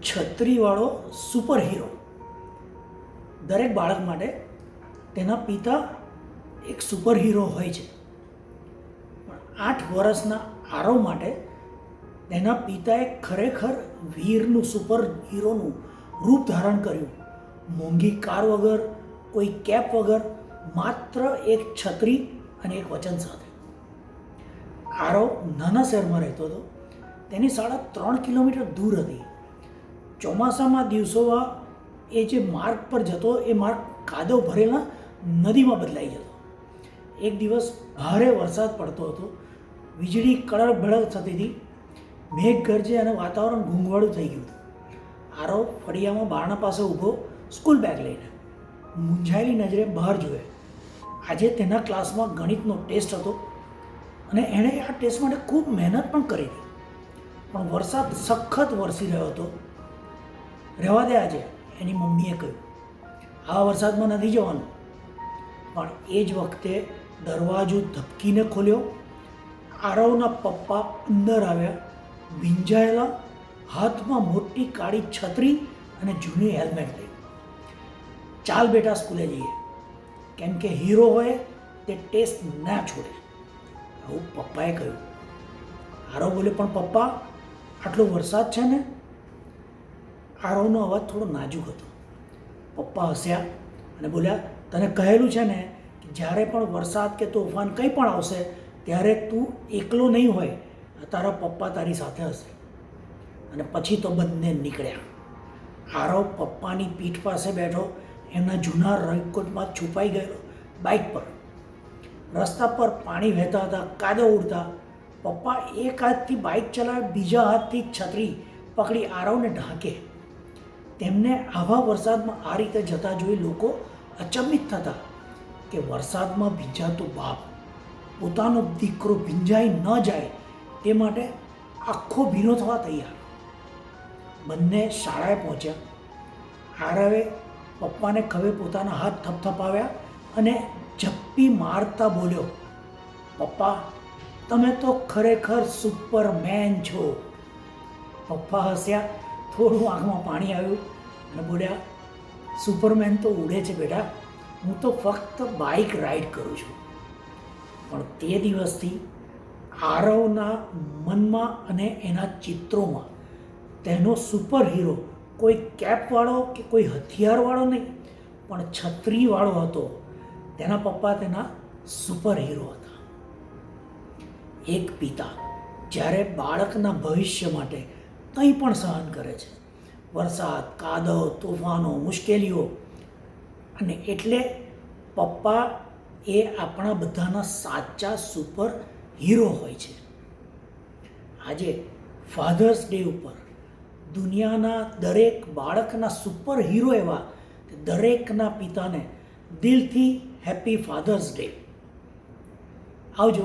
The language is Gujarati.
છત્રીવાળો સુપર હીરો. દરેક બાળક માટે તેના પિતા એક સુપર હીરો હોય છે, પણ 8 વર્ષના આરવ માટે તેના પિતાએ ખરેખર વીરનું સુપર હીરોનું રૂપ ધારણ કર્યું. મોંઘી કાર વગર, કોઈ કેપ વગર, માત્ર એક છત્રી અને એક વચન સાથે. આરવ નાના શહેરમાં રહેતો હતો. તેની શાળા 3 કિલોમીટર દૂર હતી. ચોમાસામાં દિવસોમાં એ જે માર્ગ પર જતો એ માર્ગ કાદવ ભરેલા નદીમાં બદલાઈ જતો. એક દિવસ ભારે વરસાદ પડતો હતો. વીજળી કડક ભડક થતી હતી. મેઘ ગરજે અને વાતાવરણ ઘૂંઘવાળું થઈ ગયું હતું. આરવ ફળિયામાં બારણા પાસે ઊભો, સ્કૂલ બેગ લઈને મૂંઝાયેલી નજરે બહાર જોયે. આજે તેના ક્લાસમાં ગણિતનો ટેસ્ટ હતો અને એણે આ ટેસ્ટ માટે ખૂબ મહેનત પણ કરી હતી. પણ વરસાદ સખત વરસી રહ્યો હતો. રહેવા દે આજે, એની મમ્મીએ કહ્યું. આ વરસાદમાં નથી જવાનું. પણ એ જ વખતે દરવાજો ધબકીને ખોલ્યો. આરવના પપ્પા અંદર આવ્યા, ભીંજાયેલા, હાથમાં મોટી કાળી છત્રી અને જૂની હેલ્મેટ લઈ. ચાલ બેટા, સ્કૂલે જઈએ, કેમ કે હીરો હોય તે ટેસ્ટ ના છોડે, આવું પપ્પાએ કહ્યું. આરવ બોલે, પણ પપ્પા, આટલો વરસાદ છે ને? આરવનો અવાજ થોડો નાજુક હતો. પપ્પા હસ્યા અને બોલ્યા, તને કહેલું છે ને કે જ્યારે પણ વરસાદ કે તોફાન કંઈ પણ આવશે ત્યારે તું એકલો નહીં હોય, તારા પપ્પા તારી સાથે હશે. અને પછી તો બંને નીકળ્યા. આરવ પપ્પાની પીઠ પાસે બેઠો, એમના જૂના રેઇનકોટમાં છુપાઈ ગયેલો બાઇક પર. રસ્તા પર પાણી વહેતા હતા, કાદવ ઉડતા. પપ્પા એક હાથથી બાઇક ચલાવે, બીજા હાથથી છત્રી પકડી આરવને ઢાંકે. તેમને આવા વરસાદમાં આ રીતે જતા જોઈ લોકો અચંબિત થતા કે વરસાદમાં ભીંજાતો બાપ પોતાનો દીકરો ભીંજાઈ ન જાય તે માટે આખો ભીનો થવા તૈયાર. બંને શાળાએ પહોંચ્યા. આરવે પપ્પાને ખભે પોતાના હાથ થપથપાવ્યા અને ઝપ્પી મારતા બોલ્યો, પપ્પા, તમે તો ખરેખર સુપરમેન છો. પપ્પા હસ્યા, થોડું આંખમાં પાણી આવ્યું અને બોલ્યા, સુપરમેન તો ઉડે છે બેટા, હું તો ફક્ત બાઇક રાઈડ કરું છું. પણ તે દિવસથી આરવના મનમાં અને એના ચિત્રોમાં તેનો સુપર હીરો કોઈ કેપવાળો કે કોઈ હથિયારવાળો નહીં, પણ છત્રીવાળો હતો. તેના પપ્પા તેના સુપર હીરો હતા. એક પિતા જ્યારે બાળકના ભવિષ્ય માટે કંઈ પણ સહન કરે છે, વરસાદ, કાદવ, તોફાનો, મુશ્કેલીઓ, અને એટલે પપ્પા એ આપણા બધાના સાચા સુપર હીરો હોય છે. આજે ફાધર્સ ડે ઉપર દુનિયાના દરેક બાળકના સુપર હીરો એવા દરેકના પિતાને દિલથી હેપી ફાધર્સ ડે. આવજો.